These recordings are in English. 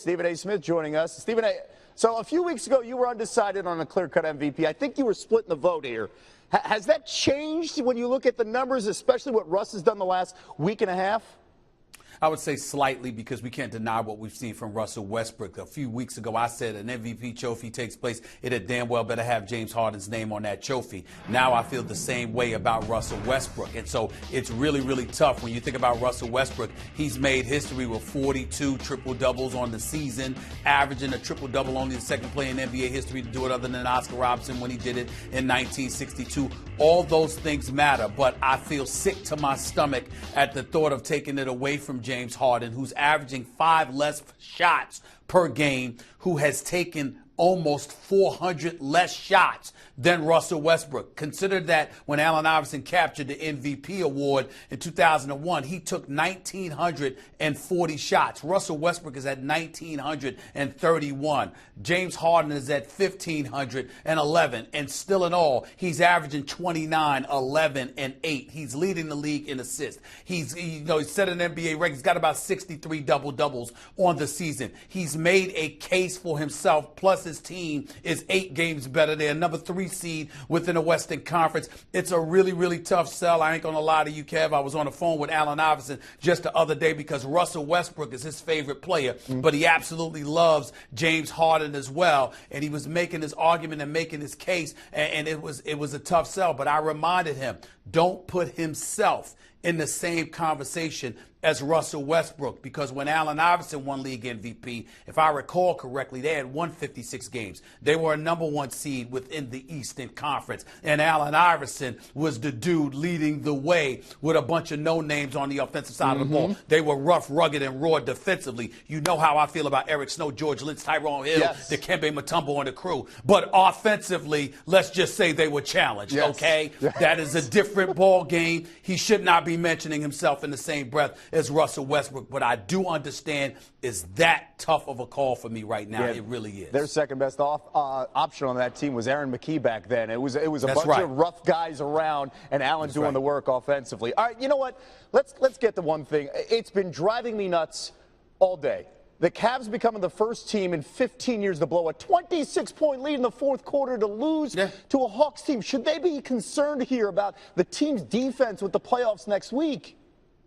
Stephen A. Smith joining us. Stephen A., so a few weeks ago, you were undecided on a clear-cut MVP. I think you were splitting the vote here. Has that changed when you look at the numbers, especially what Russ has done the last week and a half? I would say slightly, because we can't deny what we've seen from Russell Westbrook. A few weeks ago, I said an MVP trophy takes place, it had damn well better have James Harden's name on that trophy. Now I feel the same way about Russell Westbrook. And so it's really, really tough when you think about Russell Westbrook. He's made history with 42 triple-doubles on the season, averaging a triple-double, only the second player in NBA history to do it other than Oscar Robertson when he did it in 1962. All those things matter, but I feel sick to my stomach at the thought of taking it away from James Harden, who's averaging 5 less shots per game, who has taken almost 400 less shots than Russell Westbrook. Consider that when Allen Iverson captured the MVP award in 2001, he took 1,940 shots. Russell Westbrook is at 1,931. James Harden is at 1,511. And still in all, he's averaging 29, 11, and 8. He's leading the league in assists. He's set an NBA record. He's got about 63 double-doubles on the season. He's made a case for himself, plus his team is 8 games better. They're number 3 seed within the Western Conference. It's a really, really tough sell. I ain't going to lie to you, Kev. I was on the phone with Allen Iverson just the other day because Russell Westbrook is his favorite player, but he absolutely loves James Harden as well. And he was making his argument and making his case, and it was a tough sell. But I reminded him, don't put himself in the same conversation as Russell Westbrook, because when Allen Iverson won league MVP, if I recall correctly, they had won 56 games. They were a number 1 seed within the Eastern Conference, and Allen Iverson was the dude leading the way with a bunch of no-names on the offensive side of the ball. They were rough, rugged, and raw defensively. You know how I feel about Eric Snow, George Lynch, Tyrone Hill, Dikembe Mutombo, and the crew. But offensively, let's just say they were challenged, okay? That is a different ball game. He should not be mentioning himself in the same breath as Russell Westbrook, but I do understand is that tough of a call for me right now. It really is. Their second best option on that team was Aaron McKee back then. It was a bunch of rough guys around, and Allen doing the work offensively. All right, you know what? Let's get to one thing. It's been driving me nuts all day. The Cavs becoming the first team in 15 years to blow a 26-point lead in the fourth quarter to lose to a Hawks team. Should they be concerned here about the team's defense with the playoffs next week?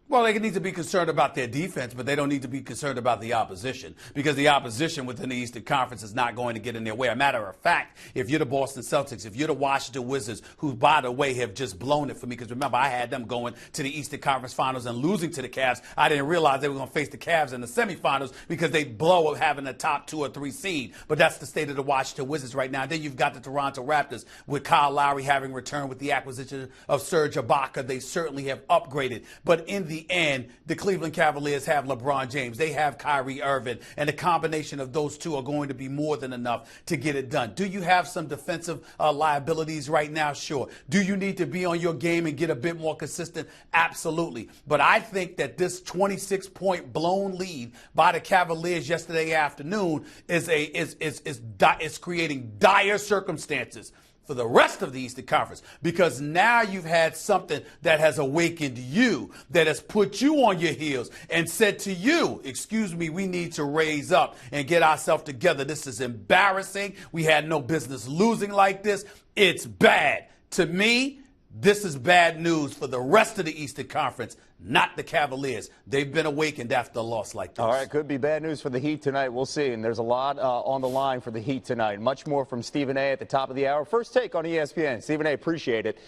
Well, they need to be concerned about their defense, but they don't need to be concerned about the opposition, because the opposition within the Eastern Conference is not going to get in their way. A matter of fact, if you're the Boston Celtics, if you're the Washington Wizards, who, by the way, have just blown it for me, because remember, I had them going to the Eastern Conference Finals and losing to the Cavs. I didn't realize they were going to face the Cavs in the semifinals because they blow up having a top 2 or 3 seed. But that's the state of the Washington Wizards right now. Then you've got the Toronto Raptors with Kyle Lowry having returned with the acquisition of Serge Ibaka. They certainly have upgraded. But in the end, the Cleveland Cavaliers have LeBron James. They have Kyrie Irving. And the combination of those two are going to be more than enough to get it done. Do you have some defensive liabilities right now? Sure. Do you need to be on your game and get a bit more consistent? Absolutely. But I think that this 26-point blown lead by the Cavaliers yesterday afternoon is creating dire circumstances for the rest of the Eastern Conference, because now you've had something that has awakened you, that has put you on your heels and said to you, excuse me, we need to raise up and get ourselves together. This is embarrassing. We had no business losing like this. It's bad. To me, this is bad news for the rest of the Eastern Conference, not the Cavaliers. They've been awakened after a loss like this. All right, could be bad news for the Heat tonight. We'll see. And there's a lot on the line for the Heat tonight. Much more from Stephen A. at the top of the hour. First take on ESPN. Stephen A., appreciate it.